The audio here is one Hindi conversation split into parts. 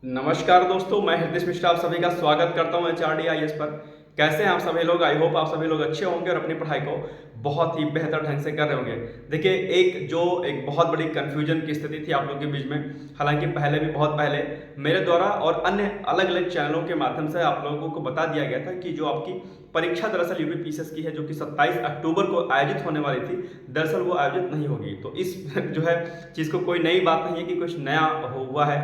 नमस्कार दोस्तों, मैं हृदय मिश्रा आप सभी का स्वागत करता हूं HRD IAS पर। कैसे हैं आप सभी लोग? आई होप आप सभी लोग अच्छे होंगे और अपनी पढ़ाई को बहुत ही बेहतर ढंग से कर रहे होंगे। देखिए, एक बहुत बड़ी कन्फ्यूजन की स्थिति थी आप लोगों के बीच में। हालांकि पहले भी बहुत पहले मेरे द्वारा और अन्य अलग अलग चैनलों के माध्यम से आप लोगों को बता दिया गया था कि जो आपकी परीक्षा दरअसल यूपीपीसीएस की है, जो कि 27 अक्टूबर को आयोजित होने वाली थी, दरअसल वो आयोजित नहीं होगी। तो इस जो है चीज़ को कोई नई बात नहीं है कि कुछ नया हुआ है।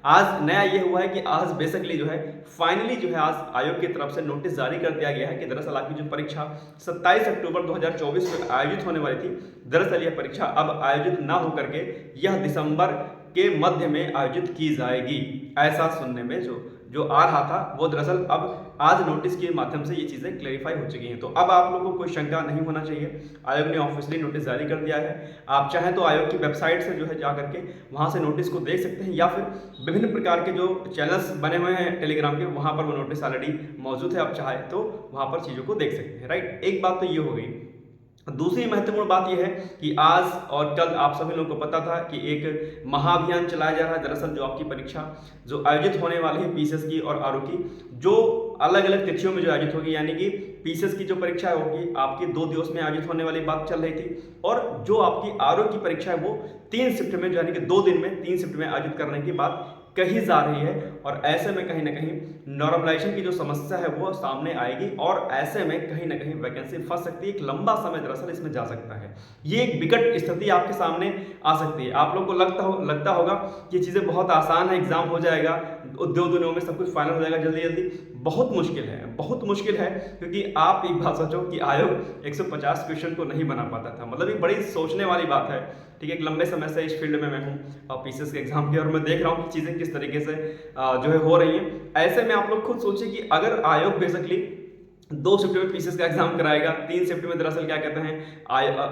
आज नया ये हुआ है कि आज बेसिकली जो है फाइनली जो है आज आयोग की तरफ से नोटिस जारी कर दिया गया है कि दरअसल आपकी जो परीक्षा 27 अक्टूबर 2024 को आयोजित होने वाली थी, दरअसल यह परीक्षा अब आयोजित ना होकर के यह दिसंबर के मध्य में आयोजित की जाएगी। ऐसा सुनने में जो जो आ रहा था वो दरअसल अब आज नोटिस के माध्यम से ये चीज़ें क्लेरिफाई हो चुकी हैं। तो अब आप लोगों को कोई शंका नहीं होना चाहिए। आयोग ने ऑफिशियली नोटिस जारी कर दिया है। आप चाहें तो आयोग की वेबसाइट से जो है जा करके वहाँ से नोटिस को देख सकते हैं, या फिर विभिन्न प्रकार के जो चैनल्स बने हुए हैं टेलीग्राम के, वहाँ पर वो नोटिस ऑलरेडी मौजूद है। आप चाहे तो वहाँ पर चीज़ों को देख सकते हैं। राइट, एक बात तो ये हो गई। दूसरी महत्वपूर्ण बात यह है कि आज और कल आप सभी लोगों को पता था कि एक महाअभियान चलाया जा रहा है। दरअसल जो आपकी परीक्षा जो आयोजित होने वाली है पीसीएस की और आरओ की, जो अलग अलग तिथियों में जो आयोजित होगी, यानी कि पीसीएस की जो परीक्षा होगी आपकी 2 दिवस में आयोजित होने वाली बात चल रही थी, और जो आपकी आरओ की परीक्षा है वो 3 शिफ्ट में, यानी कि 2 दिन में 3 शिफ्ट में आयोजित करने की बात कही जा रही है। और ऐसे में कहीं ना कहीं नॉर्मलाइजेशन की जो समस्या है वो सामने आएगी, और ऐसे में कहीं ना कहीं वैकेंसी फंस सकती है। एक लंबा समय दरअसल इसमें जा सकता है। ये एक विकट स्थिति आपके सामने आ सकती है। आप लोग को लगता होगा कि चीज़ें बहुत आसान है, एग्जाम हो जाएगा, 2 दिनों में सब कुछ फाइनल हो जाएगा जल्दी जल्दी। बहुत मुश्किल है, बहुत मुश्किल है, क्योंकि आप एक बात सोचो कि आयोग 150 क्वेश्चन को नहीं बना पाता था। मतलब ये बड़ी सोचने वाली बात है। ठीक है, एक लंबे समय से इस फील्ड में मैं हूँ पीसीएस के एग्जाम की, और मैं देख रहा हूँ कि चीज़ें किस तरीके से जो है हो रही हैं। ऐसे में आप लोग खुद सोचिए कि अगर आयोग बेसिकली 2 शिफ्ट में पीसीएस का एग्जाम कराएगा, 3 शिफ्ट में दरअसल क्या कहते हैं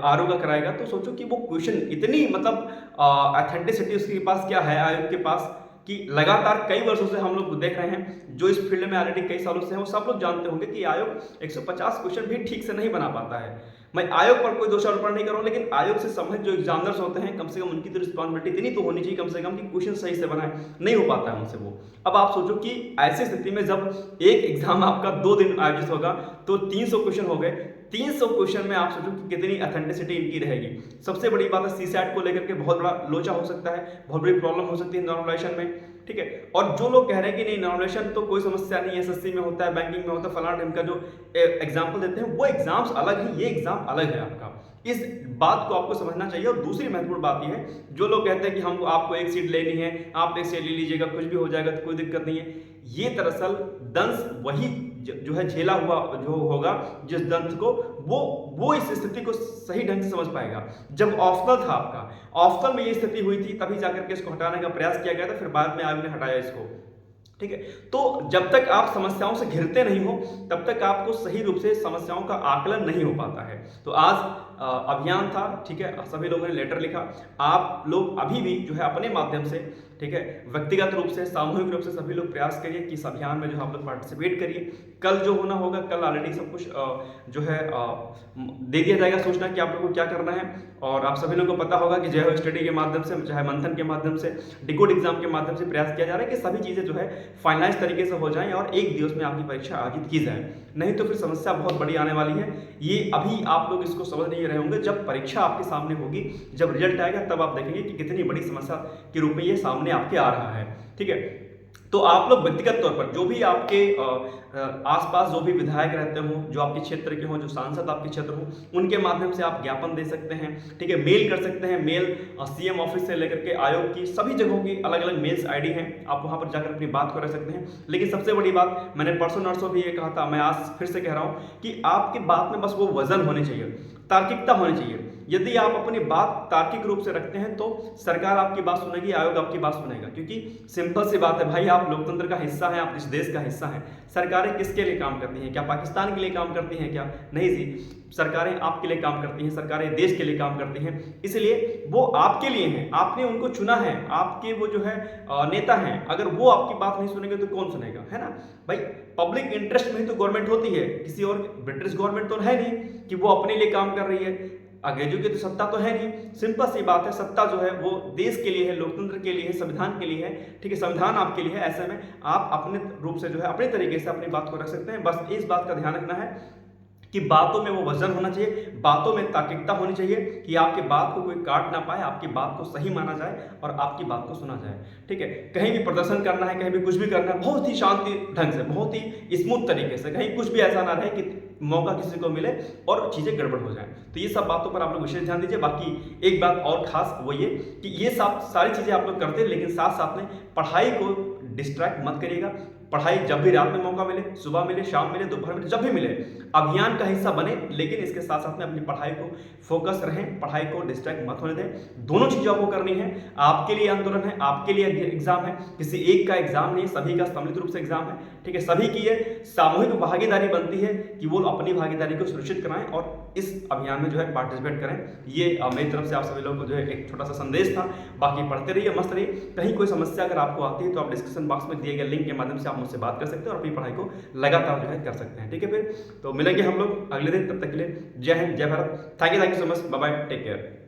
आरओ का कराएगा, तो सोचो कि वो क्वेश्चन इतनी मतलब ऑथेंटिसिटी उसके पास क्या है आयोग के पास, कि लगातार कई वर्षों से हम लोग देख रहे हैं, जो इस फील्ड में ऑलरेडी कई सालों से हैं वो सब लोग जानते होंगे कि आयोग 150 क्वेश्चन भी ठीक से नहीं बना पाता है। मैं आयोग पर कोई दोषारोपण नहीं कर रहा हूं, लेकिन आयोग से संबंधित जो एग्जामिनर्स होते हैं, कम से कम उनकी तो रिस्पॉन्सिबिलिटी इतनी तो होनी चाहिए कम से कम कि क्वेश्चन सही से बनाए, नहीं हो पाता है उनसे वो। अब आप सोचो कि ऐसी स्थिति में जब एक एग्जाम आपका 2 दिन आयोजित होगा तो 300 क्वेश्चन हो गए। 300 क्वेश्चन में आप सोचो कि कितनी ऑथेंटिसिटी इनकी रहेगी। सबसे बड़ी बात है सीसैट को लेकर के बहुत बड़ा लोचा हो सकता है, बहुत बड़ी प्रॉब्लम हो सकती है नॉर्मलाइजेशन में। ठीक है, और जो लोग कह रहे हैं कि नहीं नॉर्मलाइजेशन तो कोई समस्या नहीं है, एसएससी में होता है, बैंकिंग में होता है, फलाना इनका जो एग्जाम्पल देते हैं वो एग्जाम्स अलग है, ये एग्जाम अलग है आपका। इस बात को आपको समझना चाहिए। और दूसरी महत्वपूर्ण बात यह है, जो लोग कहते हैं कि हम आपको एक सीट लेनी है, आप एक सीट ले लीजिएगा, कुछ भी हो जाएगा तो कोई दिक्कत नहीं है, ये दरअसल दंश वही जो है झेला हुआ जो होगा, जिस दंश को वो इस स्थिति को सही ढंग से समझ पाएगा। जब ऑप्शनल था आपका, ऑप्शनल में ये स्थिति हुई थी, तभी जाकर के इसको हटाने का प्रयास किया गया था, फिर बाद में आयोग ने हटाया इसको। ठीक है, तो जब तक आप समस्याओं से घिरते नहीं हो तब तक आपको सही रूप से समस्याओं का आकलन नहीं हो पाता है। तो आज अभियान था, ठीक है, सभी लोगों ने लेटर लिखा। आप लोग अभी भी जो है अपने माध्यम से, ठीक है, व्यक्तिगत रूप से, सामूहिक रूप से सभी लोग प्रयास करिए कि इस अभियान में जो आप लोग पार्टिसिपेट करिए। कल जो होना होगा, कल ऑलरेडी सब कुछ जो है दे दिया जाएगा सूचना कि आप लोगों को क्या करना है। और आप सभी लोगों को पता होगा कि जय हो स्टडी के माध्यम से, चाहे मंथन के माध्यम से, डिकोड एग्जाम के माध्यम से प्रयास किया जा रहा है कि सभी चीज़ें जो है फाइनलाइज तरीके से हो जाएं और एक दिवस में आपकी परीक्षा आयोजित की जाए। नहीं तो फिर समस्या बहुत बड़ी आने वाली है। ये अभी आप लोग इसको समझ नहीं रहे होंगे, जब परीक्षा आपके सामने होगी, जब रिजल्ट आएगा, तब आप देखेंगे कि कितनी बड़ी समस्या के रूप में ये सामने आपके आ रहा है। ठीक है, तो आप लोग व्यक्तिगत तौर पर जो भी आपके आसपास जो भी विधायक रहते हों, जो आपके क्षेत्र के हों, जो सांसद आपके क्षेत्र हों, उनके माध्यम से आप ज्ञापन दे सकते हैं। ठीक है, मेल कर सकते हैं। मेल सीएम ऑफिस से लेकर के आयोग की सभी जगहों की अलग अलग मेल्स आईडी हैं, आप वहां पर जाकर अपनी बात को रख सकते हैं। लेकिन सबसे बड़ी बात, मैंने परसों नरसों भी ये कहा था, मैं आज फिर से कह रहा हूं कि आपकी बात में बस वो वजन होनी चाहिए, तार्किकता होनी चाहिए। यदि आप अपनी बात तार्किक रूप से रखते हैं तो सरकार आपकी बात सुनेगी, आयोग आपकी बात सुनेगा। क्योंकि सिंपल सी बात है भाई, आप लोकतंत्र का हिस्सा हैं, आप इस देश का हिस्सा हैं। सरकारें किसके लिए काम करती हैं? क्या पाकिस्तान के लिए काम करती हैं क्या? नहीं जी, सरकारें आपके लिए काम करती हैं, सरकारें देश के लिए काम करती हैं। इसलिए वो आपके लिए हैं, आपने उनको चुना है, आपके वो जो है नेता हैं। अगर वो आपकी बात नहीं सुनेंगे तो कौन सुनेगा, है ना भाई? पब्लिक इंटरेस्ट में ही तो गवर्नमेंट होती है, किसी और ब्रिटिश गवर्नमेंट तो है नहीं कि वो अपने लिए काम कर रही है। एजुकेटेड सत्ता तो है नहीं, सिंपल सी बात है, सत्ता जो है वो देश के लिए है, लोकतंत्र के लिए है, संविधान के लिए है, ठीक है, संविधान आपके लिए है। ऐसे में आप अपने रूप से जो है अपने तरीके से अपनी बात को रख सकते हैं। बस इस बात का ध्यान रखना है कि बातों में वो वजन होना चाहिए, बातों में तार्किकता होनी चाहिए कि आपकी बात को कोई काट ना पाए, आपकी बात को सही माना जाए और आपकी बात को सुना जाए, ठीक है। कहीं भी प्रदर्शन करना है, कहीं भी कुछ भी करना है, बहुत ही शांति ढंग से, बहुत ही स्मूथ तरीके से, कहीं कुछ भी ऐसा ना रहे कि मौका किसी को मिले और चीज़ें गड़बड़ हो जाएं। तो ये सब बातों पर आप लोग विशेष ध्यान दीजिए। बाकी एक बात और खास वो ये कि ये सब सारी चीज़ें आप लोग करते हैं, लेकिन साथ साथ में पढ़ाई को डिस्ट्रैक्ट मत करिएगा। पढ़ाई जब भी रात में मौका मिले, सुबह मिले, शाम मिले, दोपहर मिले, जब भी मिले, अभियान का हिस्सा बने, लेकिन इसके साथ साथ में अपनी पढ़ाई को फोकस रहें, पढ़ाई को डिस्ट्रैक्ट मत होने दें। दोनों चीज़ें आपको करनी है। आपके लिए आंदोलन है, आपके लिए एग्जाम है, किसी एक का एग्जाम नहीं, सभी का सम्मिलित रूप से एग्जाम है, ठीक है। सभी की ये सामूहिक भागीदारी बनती है कि वो अपनी भागीदारी को सुनिश्चित कराएं और इस अभियान में जो है पार्टिसिपेट करें। ये मेरी तरफ से आप सभी लोगों को जो है एक छोटा सा संदेश था। बाकी पढ़ते रहिए, मस्त रहिए। कहीं कोई समस्या अगर आपको आती है तो आप डिस्क्रिप्शन बॉक्स में दिए गए लिंक के माध्यम से आप मुझसे बात कर सकते हैं और अपनी पढ़ाई को लगातार जो है कर सकते हैं, ठीक है। फिर तो मिलेंगे हम लोग अगले दिन, तब तक के लिए जय हिंद, जय Bharat. Thank you so much, bye bye, take care.